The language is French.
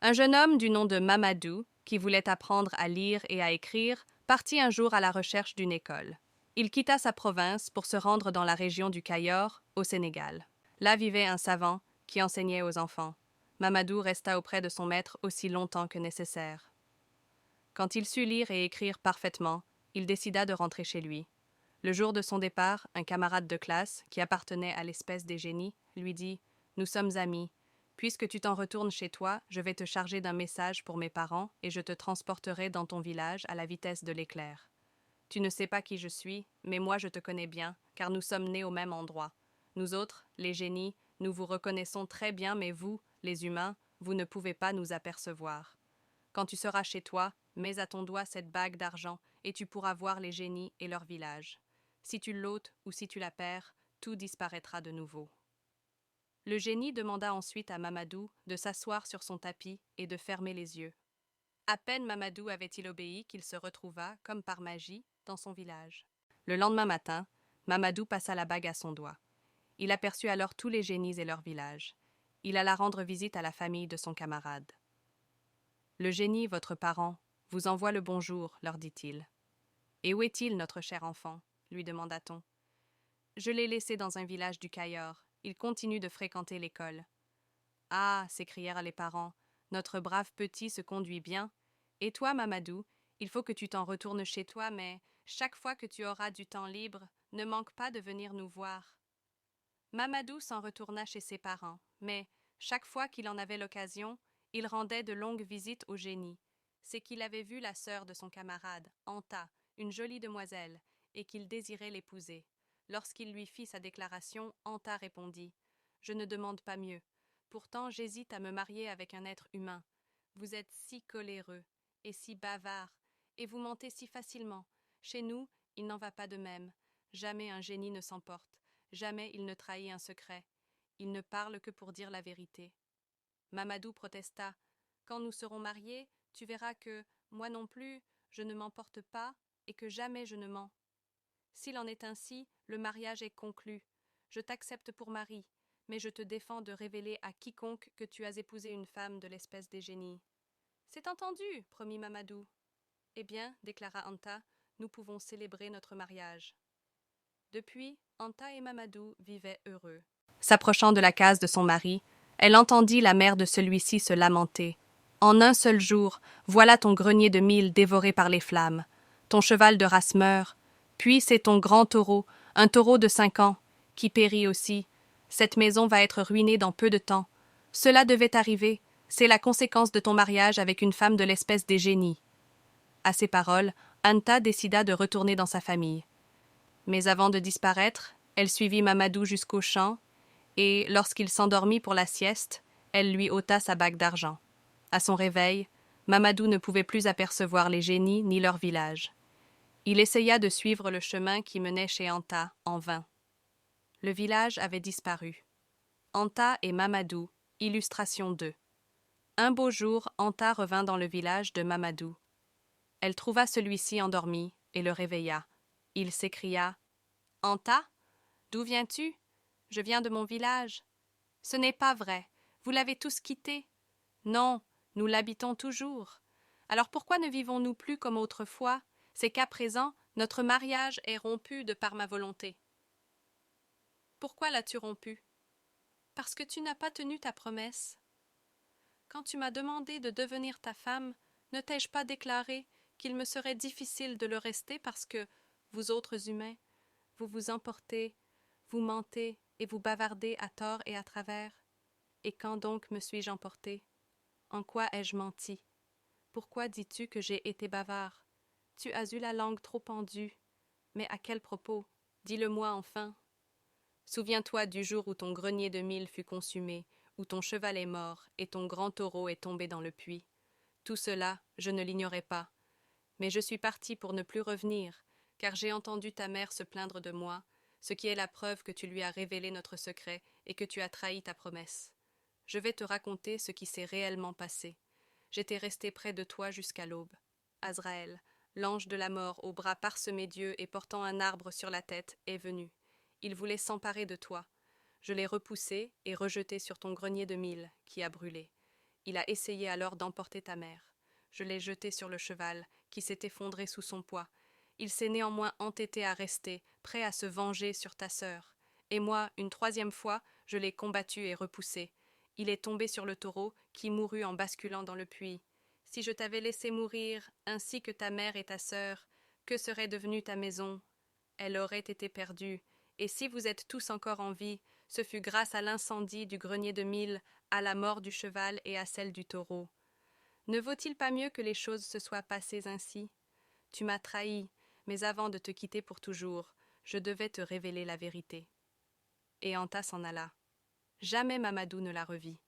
Un jeune homme du nom de Mamadou, qui voulait apprendre à lire et à écrire, partit un jour à la recherche d'une école. Il quitta sa province pour se rendre dans la région du Cayor, au Sénégal. Là vivait un savant qui enseignait aux enfants. Mamadou resta auprès de son maître aussi longtemps que nécessaire. Quand il sut lire et écrire parfaitement, il décida de rentrer chez lui. Le jour de son départ, un camarade de classe, qui appartenait à l'espèce des génies, lui dit « Nous sommes amis. Puisque tu t'en retournes chez toi, je vais te charger d'un message pour mes parents et je te transporterai dans ton village à la vitesse de l'éclair. Tu ne sais pas qui je suis, mais moi je te connais bien, car nous sommes nés au même endroit. Nous autres, les génies, nous vous reconnaissons très bien, mais vous, les humains, vous ne pouvez pas nous apercevoir. Quand tu seras chez toi, mets à ton doigt cette bague d'argent et tu pourras voir les génies et leur village. Si tu l'ôtes ou si tu la perds, tout disparaîtra de nouveau. » Le génie demanda ensuite à Mamadou de s'asseoir sur son tapis et de fermer les yeux. À peine Mamadou avait-il obéi qu'il se retrouva, comme par magie, dans son village. Le lendemain matin, Mamadou passa la bague à son doigt. Il aperçut alors tous les génies et leur village. Il alla rendre visite à la famille de son camarade. « Le génie, votre parent, vous envoie le bonjour, leur dit-il. « Et où est-il, notre cher enfant » lui demanda-t-on. « Je l'ai laissé dans un village du Cayor. Il continue de fréquenter l'école. »« Ah » s'écrièrent les parents, « notre brave petit se conduit bien. Et toi, Mamadou, il faut que tu t'en retournes chez toi, mais chaque fois que tu auras du temps libre, ne manque pas de venir nous voir. » Mamadou s'en retourna chez ses parents, mais chaque fois qu'il en avait l'occasion, il rendait de longues visites au génie. C'est qu'il avait vu la sœur de son camarade, Anta, une jolie demoiselle, et qu'il désirait l'épouser. Lorsqu'il lui fit sa déclaration, Anta répondit « Je ne demande pas mieux. Pourtant, j'hésite à me marier avec un être humain. Vous êtes si coléreux et si bavard, et vous mentez si facilement. Chez nous, il n'en va pas de même. Jamais un génie ne s'emporte. Jamais il ne trahit un secret. Il ne parle que pour dire la vérité. » Mamadou protesta. « Quand nous serons mariés, tu verras que, moi non plus, je ne m'emporte pas et que jamais je ne mens. S'il en est ainsi, le mariage est conclu. Je t'accepte pour mari, mais je te défends de révéler à quiconque que tu as épousé une femme de l'espèce des génies. »« C'est entendu, promit Mamadou. »« Eh bien, déclara Anta, nous pouvons célébrer notre mariage. » Depuis, Anta et Mamadou vivaient heureux. S'approchant de la case de son mari, elle entendit la mère de celui-ci se lamenter. « En un seul jour, voilà ton grenier de mil dévoré par les flammes. Ton cheval de race meurt. Puis c'est ton grand taureau, un taureau de 5 ans, qui périt aussi. Cette maison va être ruinée dans peu de temps. Cela devait arriver. C'est la conséquence de ton mariage avec une femme de l'espèce des génies. » À ces paroles, Anta décida de retourner dans sa famille. Mais avant de disparaître, elle suivit Mamadou jusqu'au champ, et, lorsqu'il s'endormit pour la sieste, elle lui ôta sa bague d'argent. À son réveil, Mamadou ne pouvait plus apercevoir les génies ni leur village. Il essaya de suivre le chemin qui menait chez Anta, en vain. Le village avait disparu. Anta et Mamadou, illustration 2. Un beau jour, Anta revint dans le village de Mamadou. Elle trouva celui-ci endormi et le réveilla. Il s'écria « Anta, d'où viens-tu? Je viens de mon village. »« Ce n'est pas vrai. Vous l'avez tous quitté. »« Non, nous l'habitons toujours. Alors pourquoi ne vivons-nous plus comme autrefois? C'est qu'à présent, notre mariage est rompu de par ma volonté. »« Pourquoi l'as-tu rompu? »« Parce que tu n'as pas tenu ta promesse. Quand tu m'as demandé de devenir ta femme, ne t'ai-je pas déclaré qu'il me serait difficile de le rester parce que, vous autres humains, vous vous emportez, vous mentez et vous bavardez à tort et à travers. Et quand donc me suis-je emporté? En quoi ai-je menti? Pourquoi dis-tu que j'ai été bavard? Tu as eu la langue trop pendue. Mais à quel propos? Dis-le-moi enfin. Souviens-toi du jour où ton grenier de mil fut consumé, où ton cheval est mort et ton grand taureau est tombé dans le puits. Tout cela, je ne l'ignorais pas. Mais je suis parti pour ne plus revenir, car j'ai entendu ta mère se plaindre de moi, ce qui est la preuve que tu lui as révélé notre secret et que tu as trahi ta promesse. Je vais te raconter ce qui s'est réellement passé. J'étais resté près de toi jusqu'à l'aube. Azraël, l'ange de la mort aux bras parsemés d'yeux et portant un arbre sur la tête, est venu. Il voulait s'emparer de toi. Je l'ai repoussé et rejeté sur ton grenier de mil, qui a brûlé. Il a essayé alors d'emporter ta mère. Je l'ai jeté sur le cheval, qui s'est effondré sous son poids. Il s'est néanmoins entêté à rester, prêt à se venger sur ta sœur. Et moi, une troisième fois, je l'ai combattu et repoussé. Il est tombé sur le taureau, qui mourut en basculant dans le puits. Si je t'avais laissé mourir, ainsi que ta mère et ta sœur, que serait devenue ta maison? Elle aurait été perdue, et si vous êtes tous encore en vie, ce fut grâce à l'incendie du grenier de mil, à la mort du cheval et à celle du taureau. Ne vaut-il pas mieux que les choses se soient passées ainsi? Tu m'as trahi, mais avant de te quitter pour toujours, je devais te révéler la vérité. Et Anta s'en alla. Jamais Mamadou ne la revit.